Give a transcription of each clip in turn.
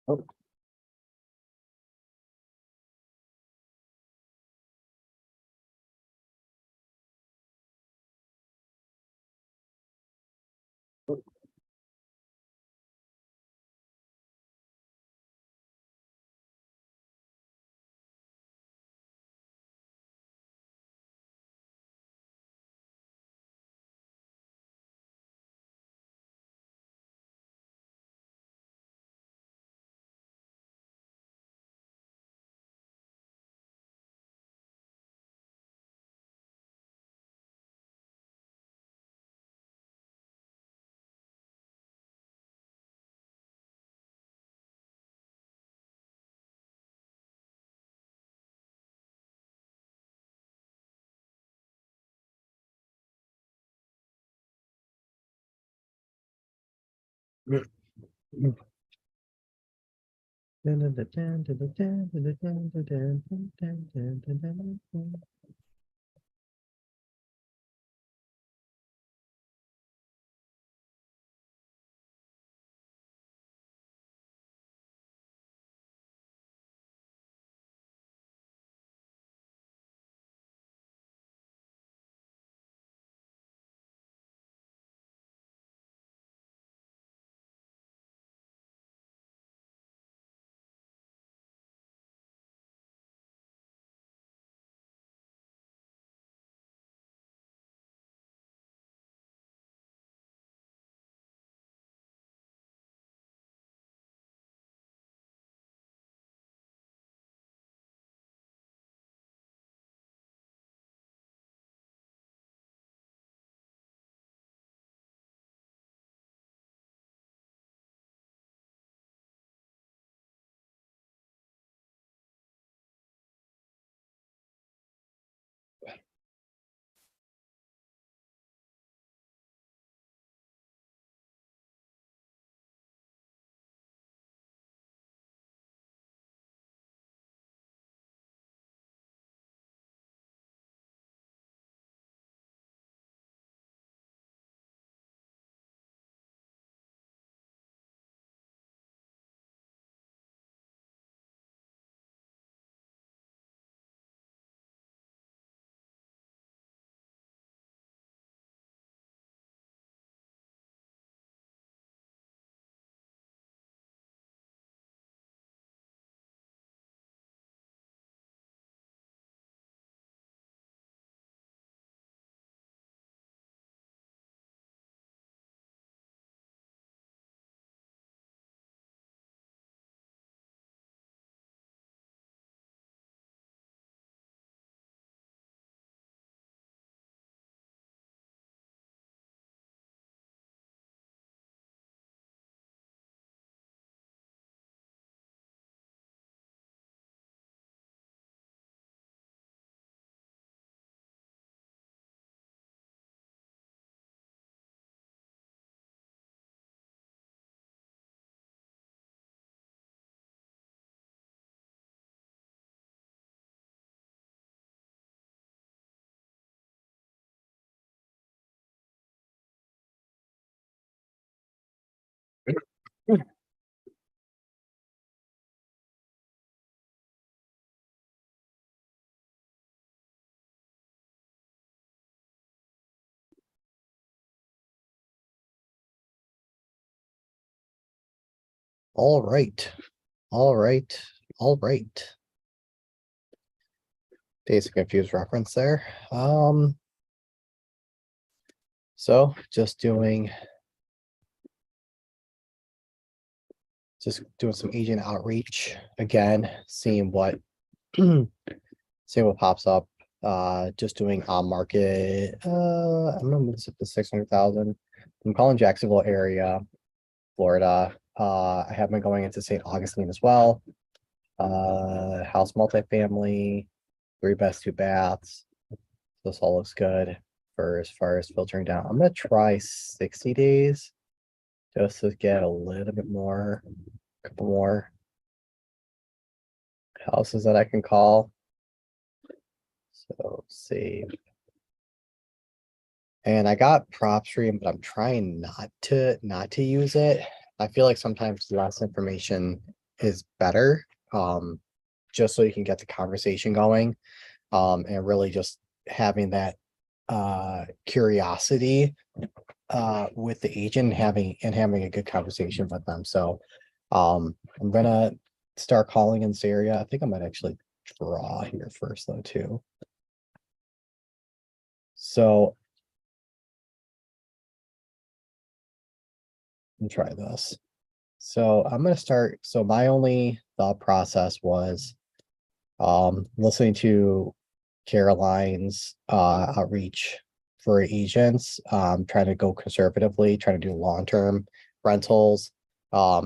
Oh. All right, all right, all right. Days of Confused reference there. So just doing some agent outreach again, seeing what seeing what pops up. Just doing on market. I'm gonna move this up to 600,000. I'm calling Jacksonville area, Florida. I have been going into St. Augustine as well. House multifamily, 3 beds, 2 baths. This all looks good for as far as filtering down. I'm gonna try 60 days just to get a little bit more, a couple more houses that I can call. So save. And I got PropStream, but I'm trying not to use it. I feel like sometimes less information is better. Just so you can get the conversation going. And really just having that curiosity with the agent, having a good conversation with them. So I'm gonna start calling in this area. I think I might actually draw here first though too. So let me try this. So I'm gonna start. So my only thought process was listening to Caroline's outreach for agents, trying to go conservatively, trying to do long-term rentals,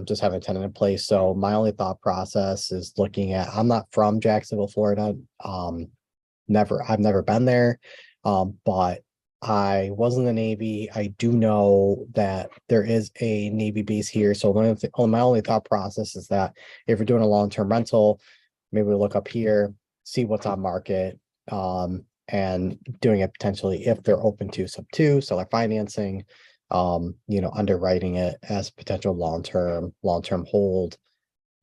just having a tenant in place. So my only thought process is looking at, I'm not from Jacksonville, Florida. I've never been there. But I was in the Navy. I do know that there is a Navy base here. So my only thought process is that if you're doing a long-term rental, maybe we look up here, see what's on market, and doing it potentially if they're open to sub two, seller financing, underwriting it as potential long-term hold,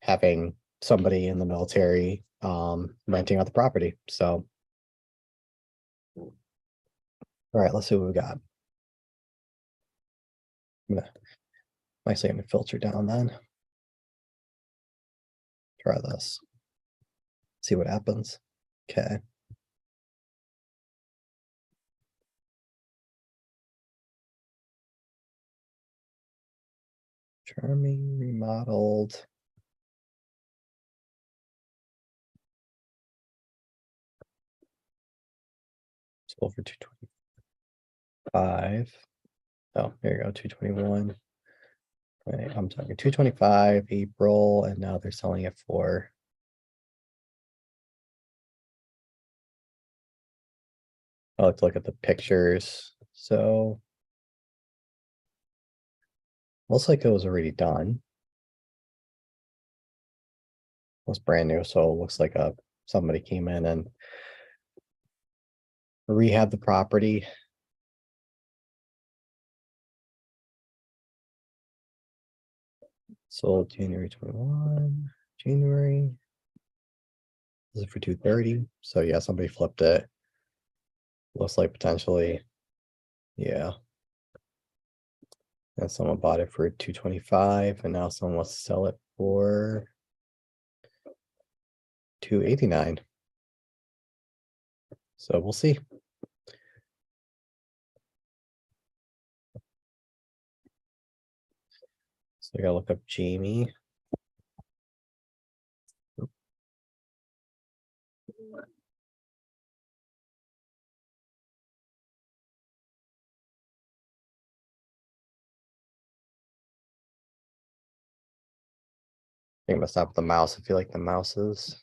having somebody in the military, renting out the property. So. All right, let's see what we got. Nicely, I'm gonna filter down then. Try this. See what happens. Okay. Charming, remodeled. Sold for 225. Oh, there you go, 221. Right, I'm talking 225 April, and now they're selling it for. Oh, let's look at the pictures. So. Looks like it was already done. It was brand new, so it looks like somebody came in and rehab the property. Sold January 21, January. This is for 230. So yeah, somebody flipped it. Looks like potentially, yeah. And someone bought it for 225, and now someone wants to sell it for 289. So we'll see. So I gotta look up Jamie. I think I'm gonna stop with the mouse. I feel like the mouse is.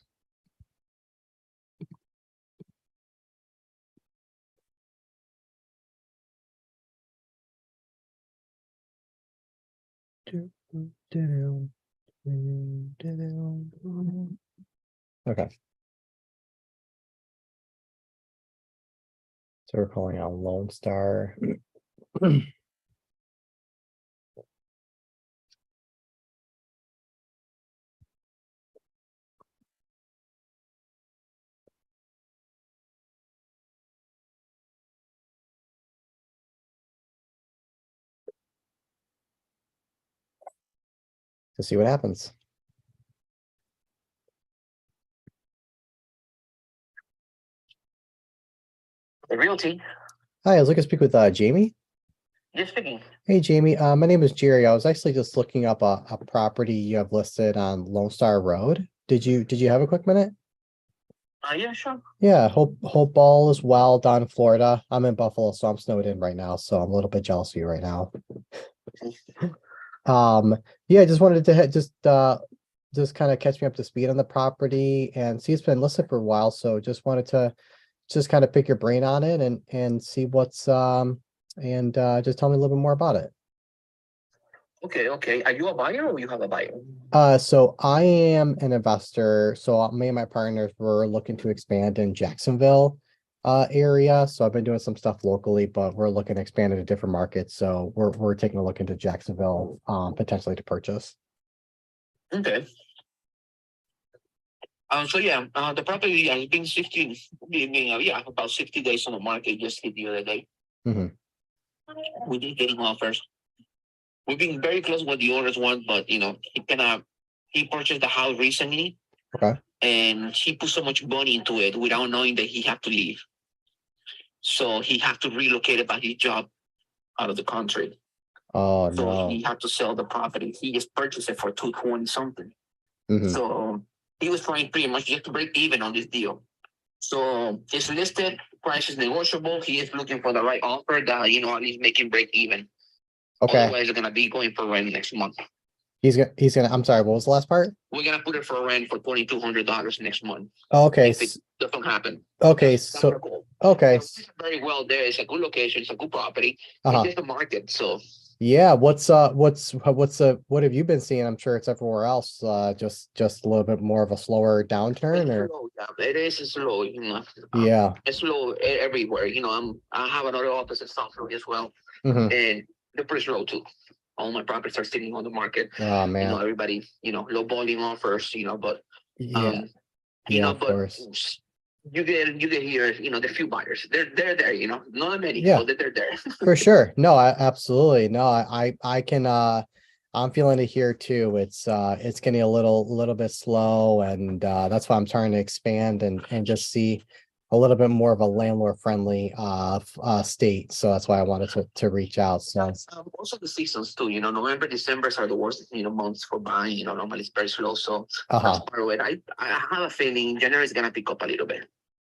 Okay. So we're calling out Lone Star. To see what happens. The Realty. Hi, I was looking to speak with Jamie. Yes, speaking. Hey, Jamie. My name is Jerry. I was actually just looking up a property you have listed on Lone Star Road. Did you have a quick minute? Yeah, sure. Yeah, hope all is well down in Florida. I'm in Buffalo, so I'm snowed in right now, so I'm a little bit jealous of you right now. Yeah, just wanted to just kind of catch me up to speed on the property and see it's been listed for a while, so just wanted to just kind of pick your brain on it and see what's and just tell me a little bit more about it. Okay. Are you a buyer or you have a buyer? So I am an investor. So me and my partners were looking to expand in Jacksonville area. So I've been doing some stuff locally, but we're looking to expand into different markets. So we're taking a look into Jacksonville potentially to purchase. Okay. So yeah, the property has been 16, yeah, about 60 days on the market. Just hit the other day. Mhm. We did getting offers. We've been very close what the owners want, but he purchased the house recently, Okay. and he put so much money into it without knowing that he had to leave. So he had to relocate about his job out of the country. Oh, So no. he had to sell the property. He just purchased it for 220 something. Mhm. So he was trying pretty much just to break even on this deal. So it's listed, price is negotiable. He is looking for the right offer that at least make him break even. Okay. Otherwise, they're gonna be going for rent next month. He's gonna, I'm sorry, what was the last part? We're gonna put it for rent for $2,200 next month. Oh, okay. If it doesn't happen. Okay, That's our so, goal. okay. It's very well there. It's a good location. It's a good property. Uh-huh. It's just the market. So Yeah, what have you been seeing? I'm sure it's everywhere else, just a little bit more of a slower downturn it's or, slow. Yeah, it is slow. yeah. It's slow everywhere. I have another office in South Florida as well, Mhm. and they're pretty slow too. All my properties are sitting on the market. Oh, man. Everybody, low volume offers. But Yeah, you yeah, know, of but course. you get here, the few buyers. They're there. Not many, Yeah. but they're there. For sure. No, absolutely. No, I can, I'm feeling it here too. It's getting a little bit slow, and that's why I'm trying to expand and just see a little bit more of a landlord friendly state. So that's why I wanted to reach out. So, Also the seasons too. November, December are the worst, months for buying. Normally it's very slow. So that's uh-huh. part of it. I have a feeling January is gonna pick up a little bit,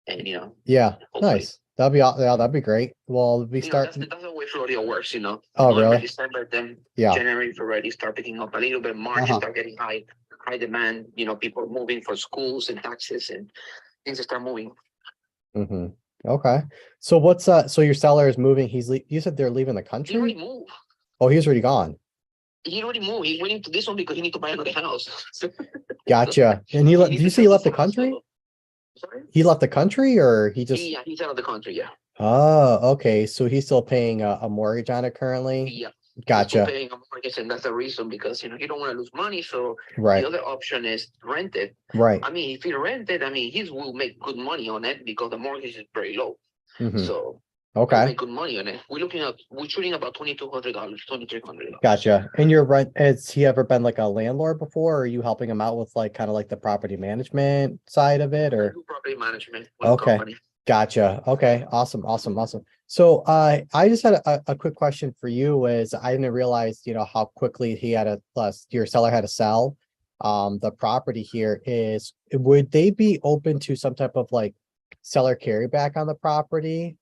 and Yeah, hopefully. nice. Yeah, that'd be great. Well, we start. That's the way Florida works. Oh, November, really? December, then Yeah. January, already start picking up a little bit. March Uh-huh. start getting high demand. People moving for schools and taxes, and things start moving. Mm-hmm. Okay. So so your seller is moving, you said they're leaving the He already country? moved. Oh, he's already gone. He already moved. He went into this one because he need to buy another house. Gotcha. And He did needs you to say he sell left this the house, country? so- Sorry? He left the country or he just, He's out of the country. Yeah. oh, okay. So he's still paying a mortgage on it currently? Yeah. He's still Gotcha. paying a mortgage, and that's the reason because he don't want to lose money. So Right, the other option is rent it. right. I mean, if he rent it, he will make good money on it because the mortgage is very low. Mhm. So he'll Okay, make good money on it. We're shooting about $2,200, $2,300. gotcha. And your rent, has he ever been like a landlord before? Or are you helping him out with like kind of like the property management side of it I or? do property management with a Okay, company. gotcha. Okay, awesome, awesome, awesome. So I just had a quick question for you is I didn't realize, how quickly your seller had to sell. The property here is, would they be open to some type of like seller carryback on the property?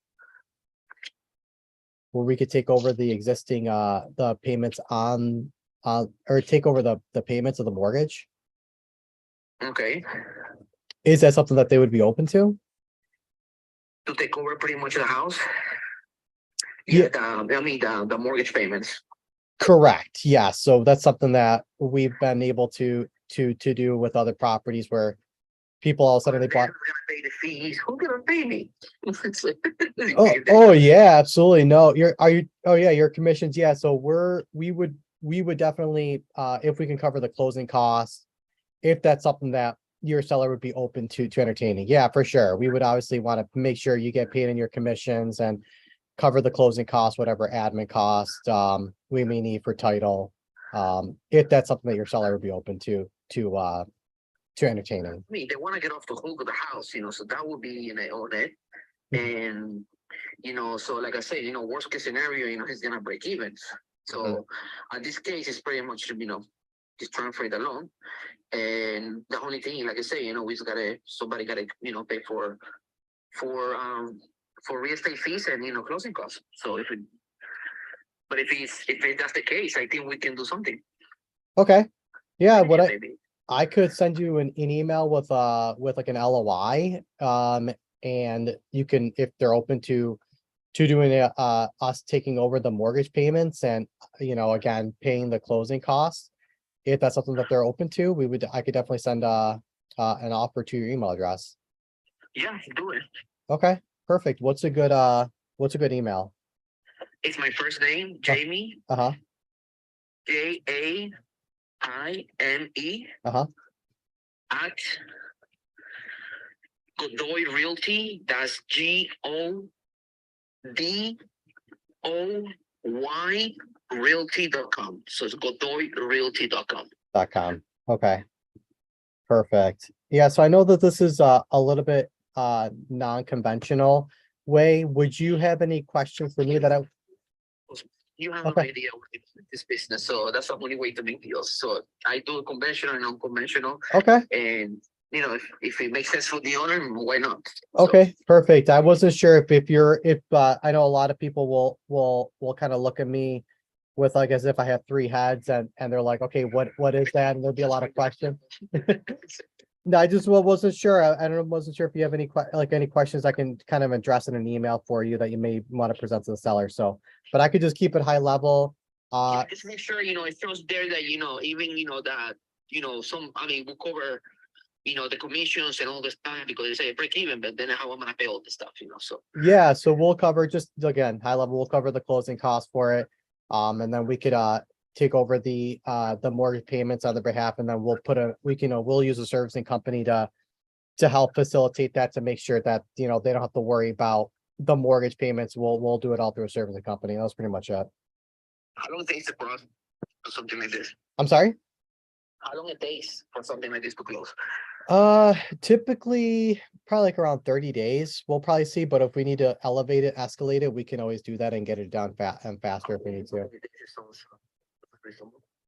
Where we could take over the existing, the payments or take over the payments of the mortgage? Okay. Is that something that they would be open to? To take over pretty much the house. Yeah. The mortgage payments. Correct. Yeah. So that's something that we've been able to do with other properties where people all of a sudden they They're bought. gonna pay the fees. Who's gonna pay me? Oh, yeah, absolutely. No, oh yeah, your commissions. Yeah. So we would definitely, if we can cover the closing costs, if that's something that your seller would be open to entertaining. Yeah, for sure. We would obviously want to make sure you get paid in your commissions and cover the closing costs, whatever admin cost we may need for title. If that's something that your seller would be open to entertaining. They want to get off the hook of the house, so that would be on it. And so like I said, worst case scenario, he's gonna break even. So in this case, it's pretty much just transfer the loan. And the only thing, like I say, somebody gotta pay for real estate fees and closing costs. So if that's the case, I think we can do something. Okay. Yeah, what Maybe. I could send you an email with like an LOI. And you can, if they're open to doing us taking over the mortgage payments and again paying the closing costs. If that's something that they're open to, I could definitely send an offer to your email address. Yeah, do it. Okay, perfect. What's a good email? It's my first name, Jamie. Uh-huh. JAIME Uh-huh. at Godoy Realty. That's GODOY Realty.com. So it's GodoyRealty.com. .com. Okay, perfect. Yeah, so I know that this is a little bit non-conventional way. Would you have any questions for me that I? You have Okay. an idea what this business, so that's the only way to make deals. So I do conventional and unconventional, Okay, and if it makes sense for the owner, why not? So, okay, perfect. I wasn't sure if I know a lot of people will kind of look at me with like as if I have three heads and they're like, okay, what is that? And there'll be a lot of questions. No, I just wasn't sure. Wasn't sure if you have any any questions I can kind of address in an email for you that you may want to present to the seller. So, but I could just keep it high level. Just make sure it shows there that even that some we cover the commissions and all the stuff because they say break even, but then how am I gonna pay all this stuff? So Yeah, so we'll cover just again, high level, we'll cover the closing costs for it. And then we could take over the mortgage payments on their behalf, and then we'll use a servicing company to help facilitate that, to make sure that they don't have to worry about the mortgage payments. We'll do it all through a servicing company. That's pretty much it. how long it takes to process for something like this? I'm sorry? How long it takes for something like this to close? Typically probably like around 30 days, we'll probably see, but if we need to elevate it, escalate it, we can always do that and get it done faster if we need to.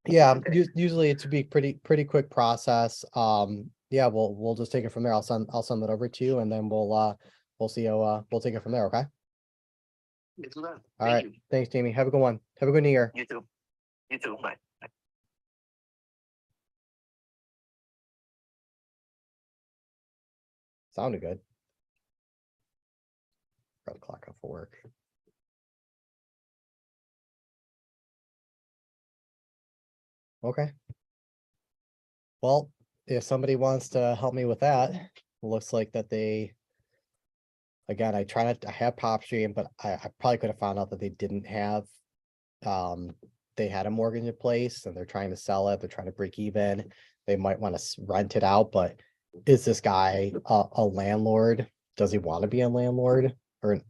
Yeah, usually it's be pretty quick process. Yeah, we'll just take it from there. I'll send that over to you, and then we'll see how we'll take it from there, okay? Let's do that. All right. Thanks, Jamie. Have a good one. Have a good New Year. You too. You too. Bye. Sounded good. Got the clock off for work. Okay. Well, if somebody wants to help me with that, looks like that again, I have PopStream, but I probably could have found out that they didn't have, they had a mortgage in place and they're trying to sell it. They're trying to break even. They might want to rent it out, but is this guy a landlord? Does he want to be a landlord? Or,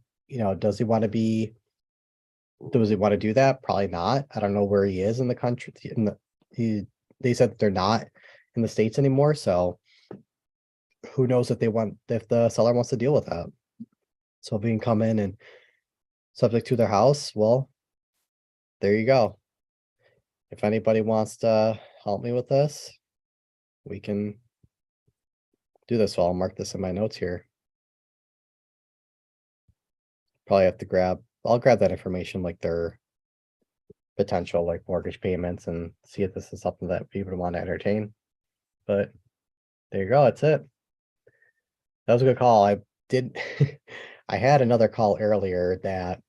does he want to do that? Probably not. I don't know where he is in the country. They said that they're not in the States anymore, so who knows if the seller wants to deal with that. So if we can come in and subject to their house, well, there you go. If anybody wants to help me with this, we can do this. So I'll mark this in my notes here. Probably have to I'll grab that information, like their potential like mortgage payments, and see if this is something that people would want to entertain. But there you go, that's it. That was a good call. I did I had another call earlier that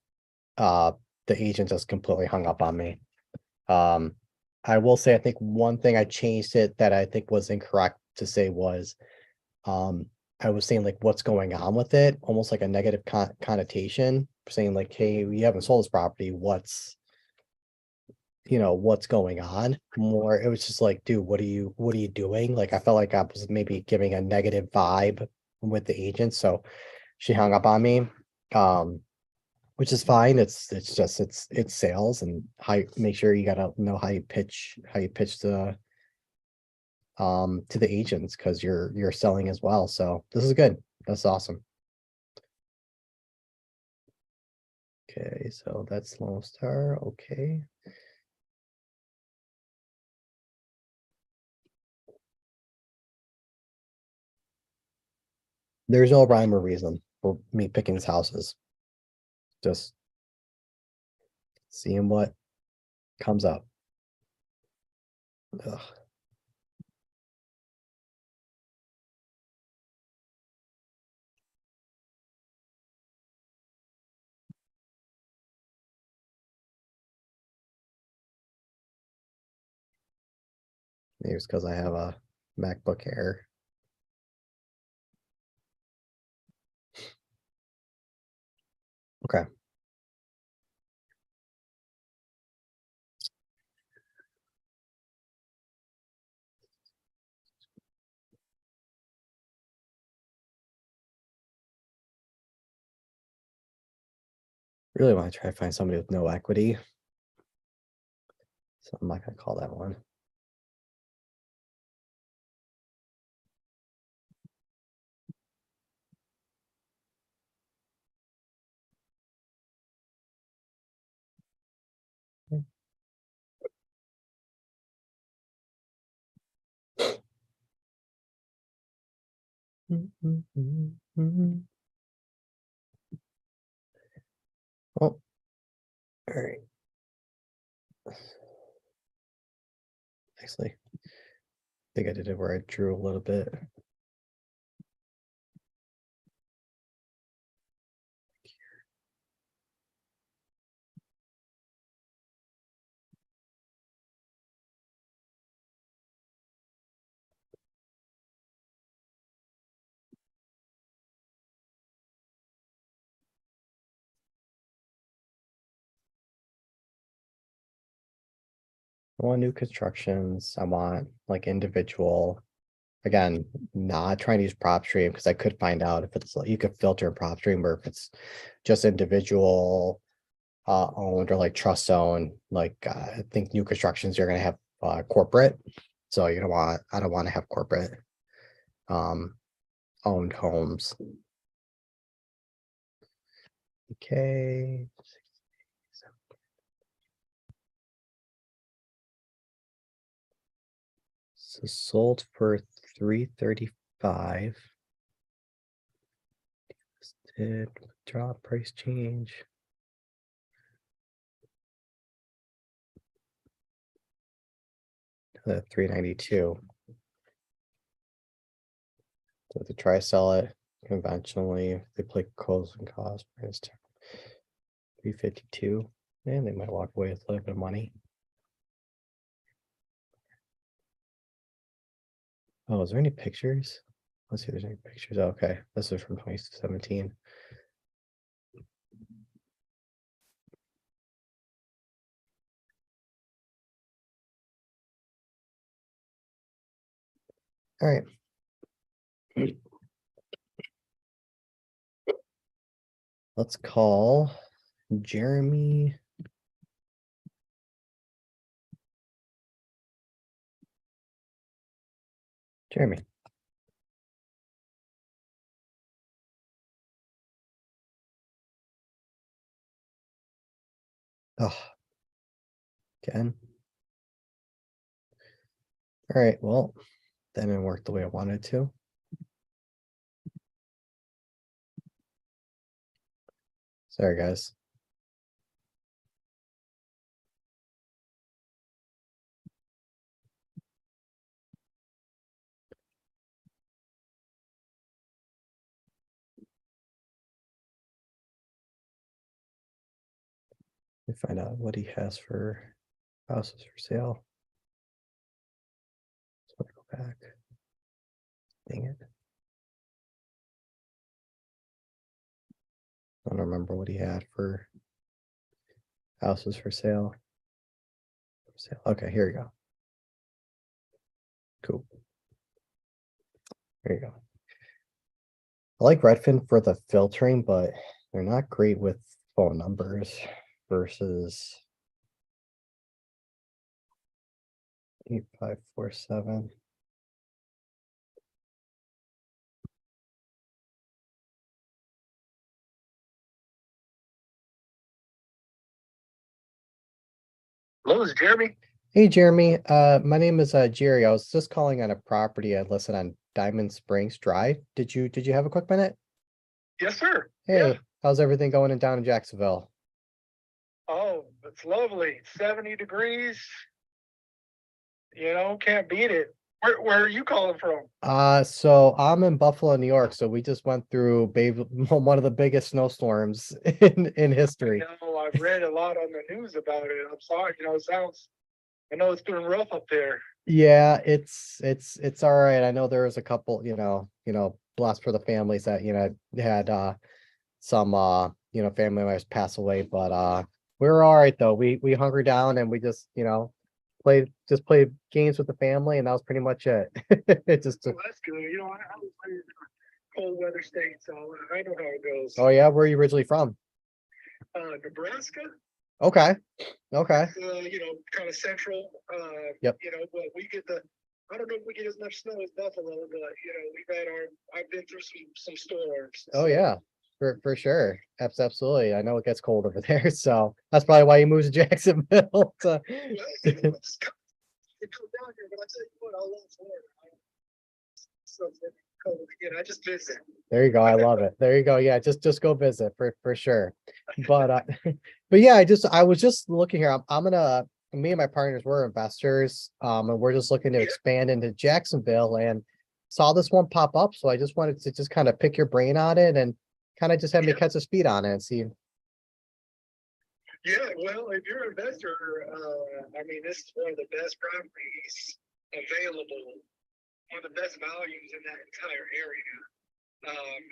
the agent just completely hung up on me. I will say I think one thing I changed it that I think was incorrect to say was I was saying like what's going on with it, almost like a negative connotation, saying like, hey, we haven't sold this property, what's going on. More, it was just like, dude, what are you doing? Like I felt like I was maybe giving a negative vibe with the agent, so she hung up on me. Which is fine. It's just it's sales, and make sure you gotta know how you pitch to the agents, because you're selling as well. So this is good. That's awesome. Okay, so that's Lone Star. Okay. There's no rhyme or reason for me picking these houses. Just seeing what comes up. Ugh. Maybe it's because I have a MacBook Air. Okay. really want to try to find somebody with no equity. So I'm not gonna call that one. Oh, all right. Actually, I think I did it where I drew a little bit. I want new constructions. I want like individual. Again, not trying to use prop stream because I could find out if it's like you could filter in prop stream or if it's just individual owned or like trust owned. Like I think new constructions you're gonna have corporate. So you don't want I don't want to have corporate owned homes. Okay. So sold for 335. Did drop price change. The 392. So to try sell it conventionally, they play closing cost price 352, and they might walk away with a little bit of money. Oh, is there any pictures? Let's see if there's any pictures. Oh, okay, this is from 2017. All right. Let's call Jeremy. Jeremy. Oh, again. All right, well, that didn't work the way I wanted to. Sorry, guys. Let me find out what he has for houses for sale. So let me go back. Dang it. I don't remember what he had for houses for sale. Okay, here we go. Cool. There you go. I like Redfin for the filtering, but they're not great with phone numbers versus 8547. Hello, this is Jeremy. Hey Jeremy, my name is Jerry. I was just calling on a property I listed on Diamond Springs Drive. Did you have a quick minute? Yes, sir. Hey, Yeah. how's everything going in down in Jacksonville? Oh, it's lovely. 70 degrees. You know, can't beat it. Where are you calling from? So I'm in Buffalo, New York. So we just went through one of the biggest snowstorms in history. I know I've read a lot on the news about it. I'm sorry, I know it's been rough up there. Yeah, it's all right. I know there was a couple, blessed for the families that, had some family members pass away, but we were all right though. We hunkered down and we just, played games with the family and that was pretty much it. It just Well, that's good. I was raised in a cold weather state, so I know how it goes. Oh yeah, where are you originally from? Nebraska. Okay, okay, You know, kind of central. Yep. You know, but we get I don't know if we get as much snow as Buffalo, but you know, I've been through some storms. oh so- yeah, for sure, absolutely. I know it gets cold over there, so that's probably why you moved to Jacksonville. Well, you know, it's come down here, but I tell you what, I love Florida. So cold again. I just visit. There you go. I love it. There you go. Yeah, just go visit for sure. But but yeah, I was just looking here. I'm gonna me and my partners we're investors, and we're just looking to Yeah. expand into Jacksonville and saw this one pop up. So I just wanted to just kind of pick your brain on it and kind of just have me Yeah. catch the speed on it and see. Yeah, well, if you're an investor, I mean, this is one of the best properties available, one of the best values in that entire area.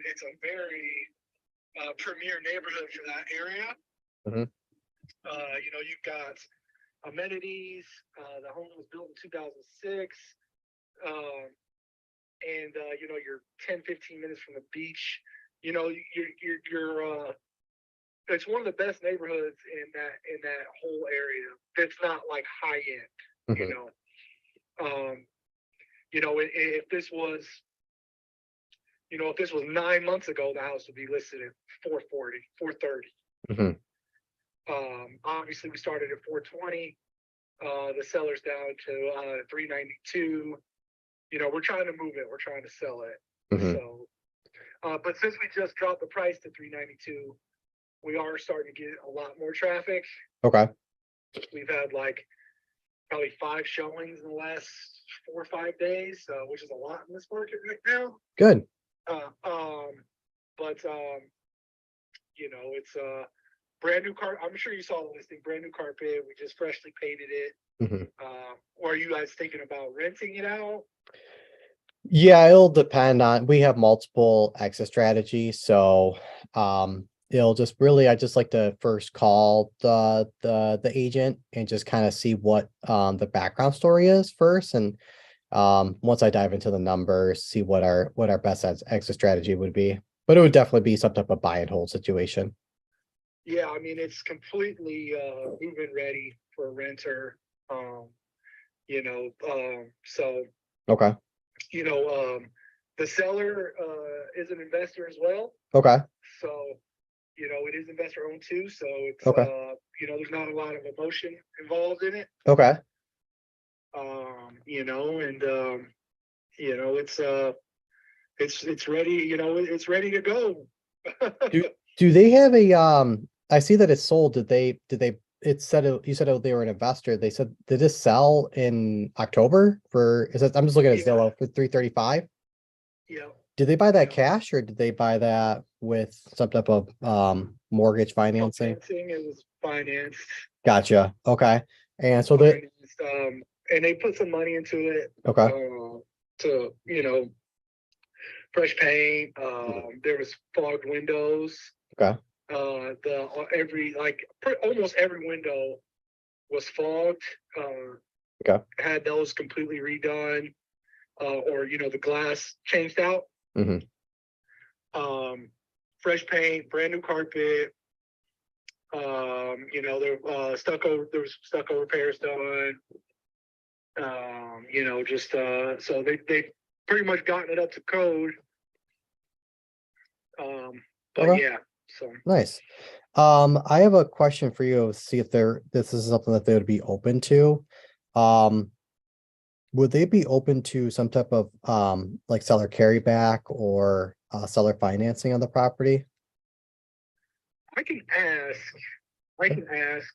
It's a very premier neighborhood for that area. Mhm. You know, you've got amenities. The home was built in 2006. And you know, you're 10-15 minutes from the beach. You know, you're it's one of the best neighborhoods in that whole area. That's not like high end, you Mhm. know. You know, if this was, you know, if this was 9 months ago, the house would be listed at 440, 430. Mhm. Obviously we started at 420. The seller's down to 392. You know, we're trying to move it. We're trying to sell it. Mhm. So, but since we just dropped the price to 392, we are starting to get a lot more traffic. Okay. We've had like probably 5 showings in the last 4 or 5 days, which is a lot in this market right now. Good. But you know, it's a brand new car. I'm sure you saw the listing. Brand new carpet. We just freshly painted it. Mhm. Or are you guys thinking about renting it out? Yeah, it'll depend on, we have multiple exit strategies, so it'll just really, I just like to first call the agent and just kind of see what the background story is first. And once I dive into the numbers, see what our best exit strategy would be. But it would definitely be some type of buy and hold situation. Yeah, I mean, it's completely move-in ready for a renter. You know, so Okay. you know, the seller is an investor as well. Okay. So, you know, it is investor owned too. So it's Okay. you know, there's not a lot of emotion involved in it. Okay. You know, and you know, it's ready, you know, it's ready to go. Do they have a I see that it's sold. Did they it said you said they were an investor. They said, did this sell in October for, is that, I'm just looking at Yeah. Zillow for 335? Yeah. Did they buy that Yeah. cash or did they buy that with some type of mortgage financing? It was financed. Gotcha. Okay. And so the, Financed, and they put some money into it. okay. To, you know, fresh paint. There was fogged windows. Okay. Almost every window was fogged. Okay. Had those completely redone, or you know, the glass changed out. Mhm. Fresh paint, brand new carpet. You know, there was stucco repairs done. You know, just so they pretty much gotten it up to code. But Okay. yeah, so Nice. I have a question for you, see if this is something that they would be open to. Would they be open to some type of like seller carryback or seller financing on the property? I can ask. I can ask.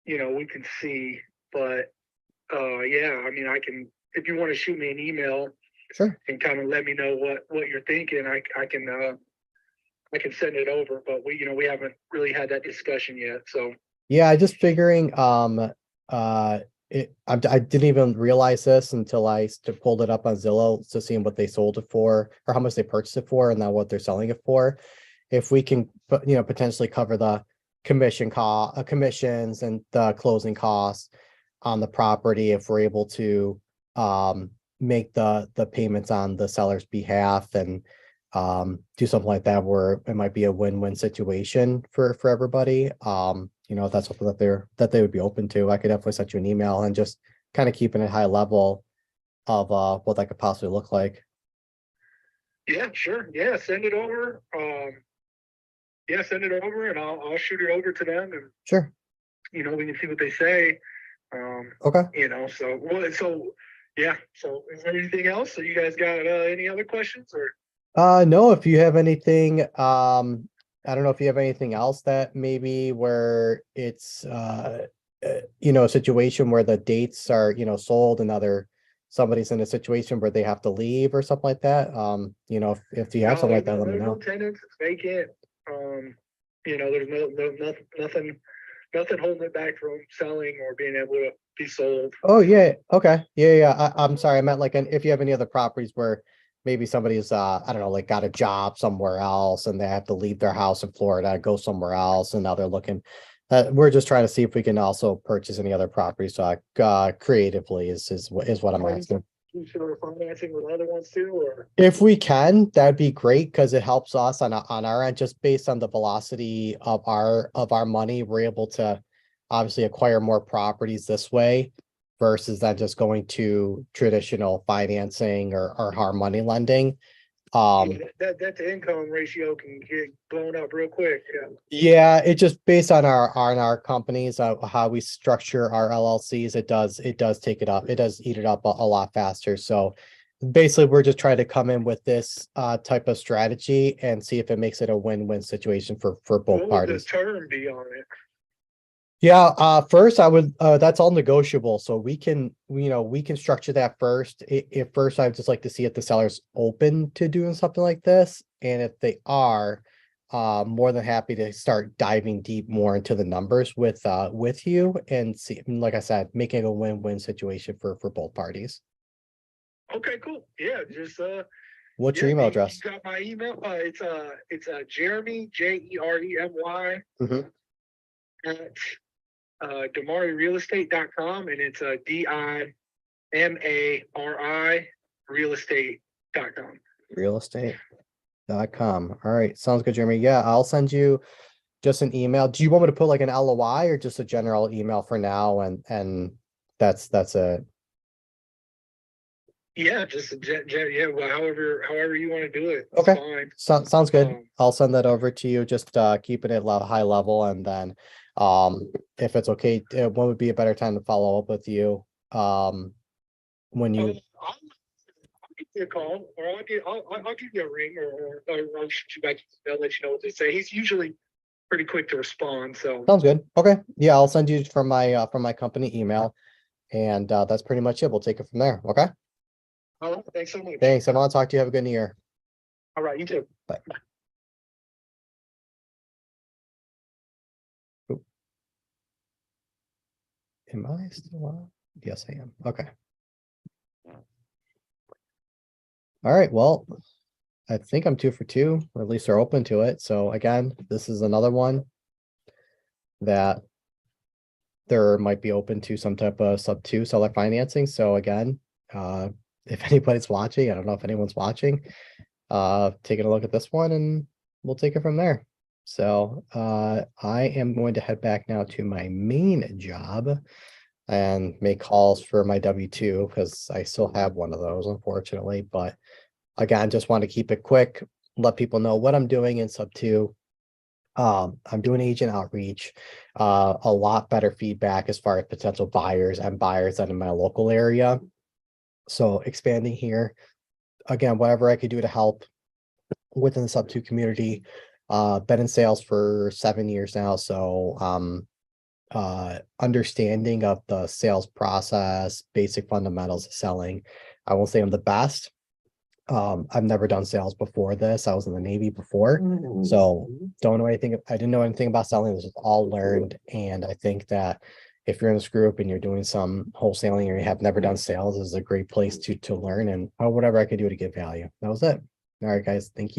You know, we can see, but yeah, I mean, I can. If you want to shoot me an email Sure. and kind of let me know what you're thinking, I can send it over. But we haven't really had that discussion yet. So Yeah, I just figuring I didn't even realize this until I pulled it up on Zillow to see what they sold it for or how much they purchased it for and now what they're selling it for. If we can potentially cover the commissions and the closing costs on the property, if we're able to make the payments on the seller's behalf and do something like that where it might be a win-win situation for everybody. If that's something that they would be open to, I could definitely send you an email and just kind of keeping it high level of what that could possibly look like. Yeah, sure. Yeah, send it over. Send it over, and I'll shoot it over to them, and Sure. we can see what they say. Okay. So yeah. So is there anything else? So you guys got any other questions or? No, if you have anything, I don't know if you have anything else that maybe where it's, a situation where the dates are, sold and somebody's in a situation where they have to leave or something like that. If you have something like that, let me There's no know. tenants. It's vacant. There's nothing holding it back from selling or being able to be sold. Oh, yeah. Okay. Yeah. I'm sorry. I meant like, if you have any other properties where maybe somebody's, I don't know, like got a job somewhere else and they have to leave their house in Florida, go somewhere else, and now they're looking. We're just trying to see if we can also purchase any other properties. So, creatively is what I'm asking. Consider financing with other ones too, or? If we can, that'd be great because it helps us on our end, just based on the velocity of our money. We're able to obviously acquire more properties this way versus than just going to traditional financing or hard money lending. That to income ratio can get blown up real quick. Yeah, it just based on our companies, how we structure our LLCs, it does take it up. It does eat it up a lot faster. So basically, we're just trying to come in with this type of strategy and see if it makes it a win-win situation for both What would the parties. term be on it? Yeah, first I would, that's all negotiable. So we can structure that first. If first, I would just like to see if the seller's open to doing something like this. And if they are, more than happy to start diving deep more into the numbers with you and see, like I said, making a win-win situation for both parties. Okay, cool. Yeah, just What's your email address? You got my email. It's Jeremy, Jeremy Mhm. at DiMariRealEstate.com, and it's DIMARI realestate.com. Realestate.com. All right, sounds good, Jeremy. Yeah, I'll send you just an email. Do you want me to put like an LOI or just a general email for now? And that's it. Yeah, just well, however you want to do it. Okay. Fine. Sounds good. I'll send that over to you. Just keeping it high level, and then if it's okay, when would be a better time to follow up with you? When you I'll give you a call, or I'll give you a ring, or I'll shoot you back. I'll let you know what they say. He's usually pretty quick to respond. So sounds good. Okay. Yeah, I'll send you from my company email, and that's pretty much it. We'll take it from there. Okay. all right, thanks so much. Thanks. I want to talk to you. Have a good New Year. All right, you too. Bye. Oop. Am I still on? Yes, I am. Okay. All right. Well, I think I'm 2 for 2, or at least they're open to it. So again, this is another one that there might be open to some type of sub 2 seller financing. So again, if anybody's watching, I don't know if anyone's watching, taking a look at this one, and we'll take it from there. So I am going to head back now to my main job and make calls for my W-2 because I still have one of those, unfortunately. But again, just want to keep it quick, let people know what I'm doing in sub 2. I'm doing agent outreach, a lot better feedback as far as potential buyers and buyers that in my local area. So expanding here, again, whatever I could do to help within the sub 2 community. Been in sales for 7 years now. So understanding of the sales process, basic fundamentals of selling. I won't say I'm the best. I've never done sales before this. I was in the Navy before, so don't know anything. I didn't know anything about selling. This is all learned. And I think that if you're in this group and you're doing some wholesaling or you have never done sales, this is a great place to learn and whatever I could do to give value. That was it. All right, guys. Thank you.